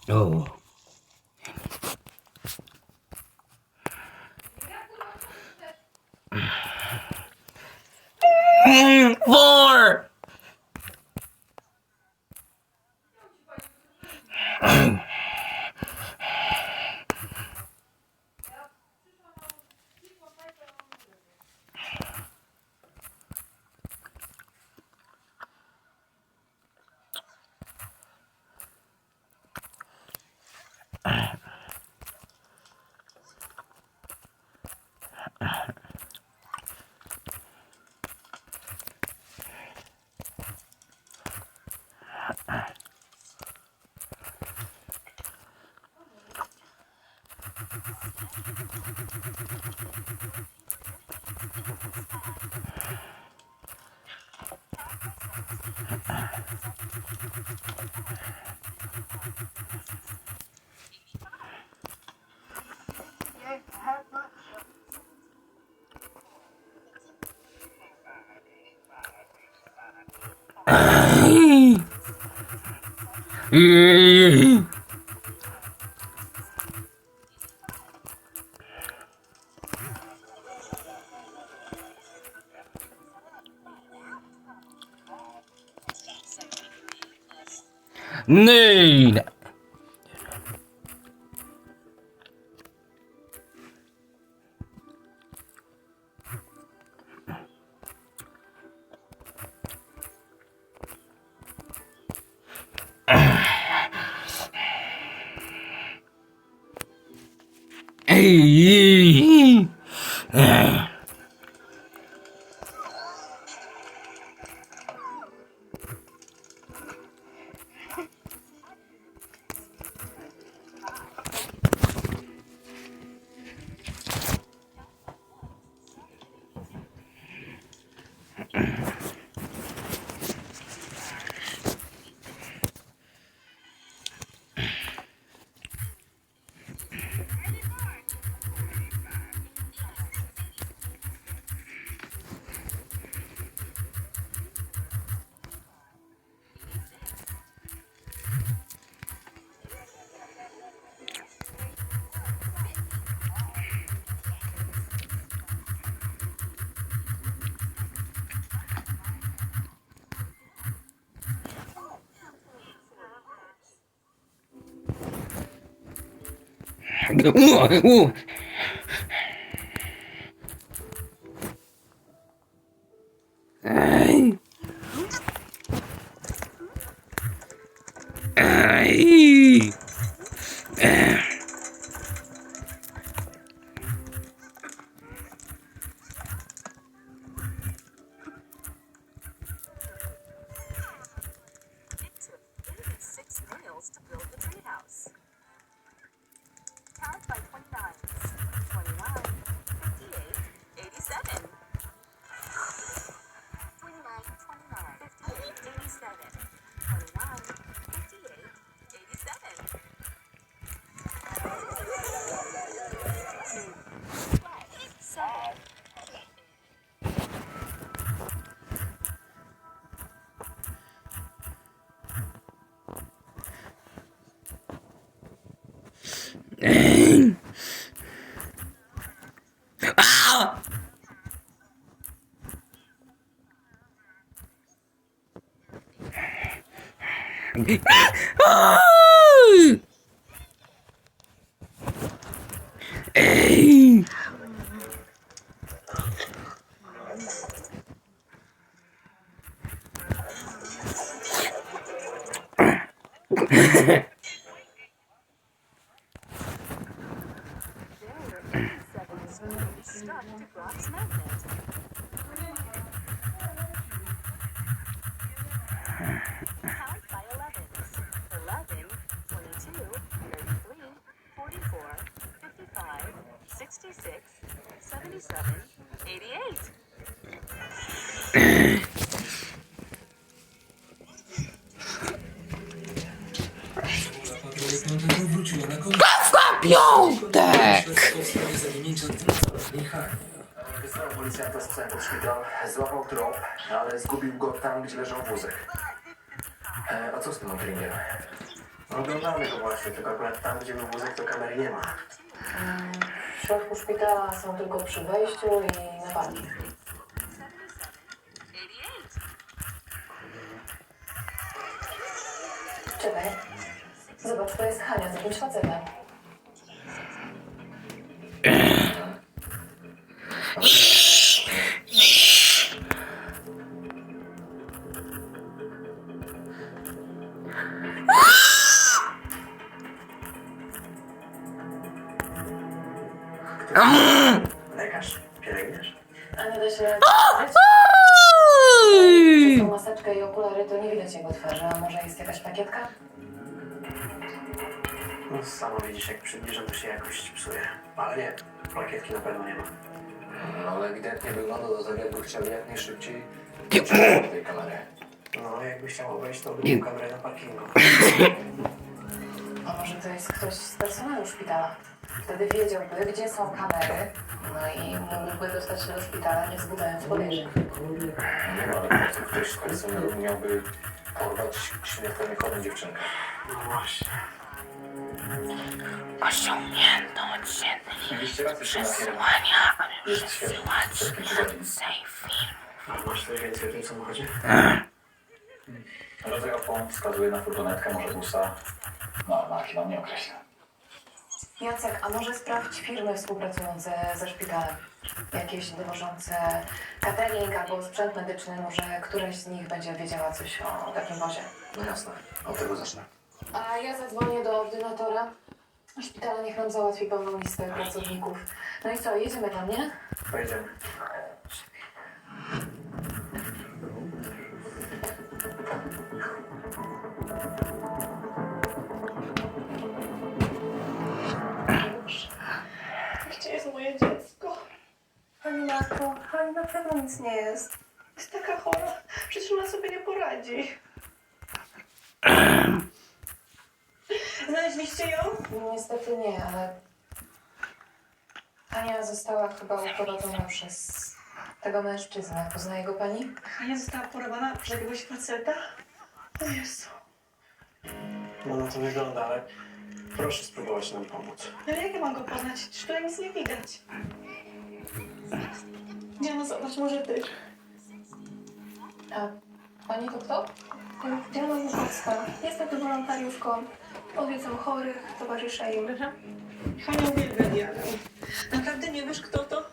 Oh. 4. Nee. Hey. Ooh. Ay. Ay. Ah! Ah! Hey! Piątek! Wysłał policjanta z psem pod szpital, złapał trop, ale zgubił go tam, gdzie leżał wózek. A co z tym motoringiem? Oglądamy go właśnie, tylko akurat tam, gdzie był wózek, to kamery nie ma. W środku szpitala są tylko przy wejściu i na parking. Czekaj. Zobacz, to jest Hania z jakimś facetem. Lekarz, pielęgniarz? A nie da się... Przez tą maseczkę i okulary to nie widać jego twarzy, a może jest jakaś plakietka? No, sama widzisz, jak przybliżam, to się jakość psuje. Ale nie, plakietki na pewno nie ma. No, ale ewidentnie wygląda do tak, jakby chciał jak najszybciej do tej kamery. No, jakby chciał wejść, to by kamerę na parkingu. A może to jest ktoś z personelu szpitala? Wtedy wiedziałby, gdzie są kamery, no i mógłby dostać się do szpitala, nie wzbudzając podejrzeń. Nie ma, ale po co ktoś z personelu miałby porwać śmiertelnie chorą dziewczynkę? No właśnie. Osiągnięto Mieliście rację, przesłania, aby Świetnie. przesyłać więcej filmów. A masz coś więcej o tym samochodzie? Rodzaj opon wskazuje na furgonetkę, może busa. No, marki wam nie określa. Jacek, a może sprawdź firmy współpracujące ze szpitalem? Jakieś dowożące catering albo sprzęt medyczny, może któraś z nich będzie wiedziała coś o takim wozie. No jasne, od tego zacznę. A ja zadzwonię do ordynatora. Szpitala niech nam załatwi pełną listę pracowników. No i co, jedziemy tam, nie? Pojedziemy. Gdzie jest moje dziecko? Pani matko, Pani na pewno nic nie jest. Jest taka chora, przecież ona sobie nie poradzi. Znaleźliście ją? Niestety nie, ale... Ania została chyba uprowadzona przez tego mężczyznę. Poznaje go pani? Ania została porwana przez jakiegoś faceta? O Jezu. No na to wygląda, ale proszę spróbować nam pomóc. Ale jak ja mam go poznać? Przecież tutaj nic nie widać. Diana, zobacz, może ty. A pani to kto? Diana Muchowska. Jestem tu wolontariuszką. Odwiedzam chorych, towarzyszę im. Hania uwielbia Dianę. Naprawdę nie wiesz, kto to?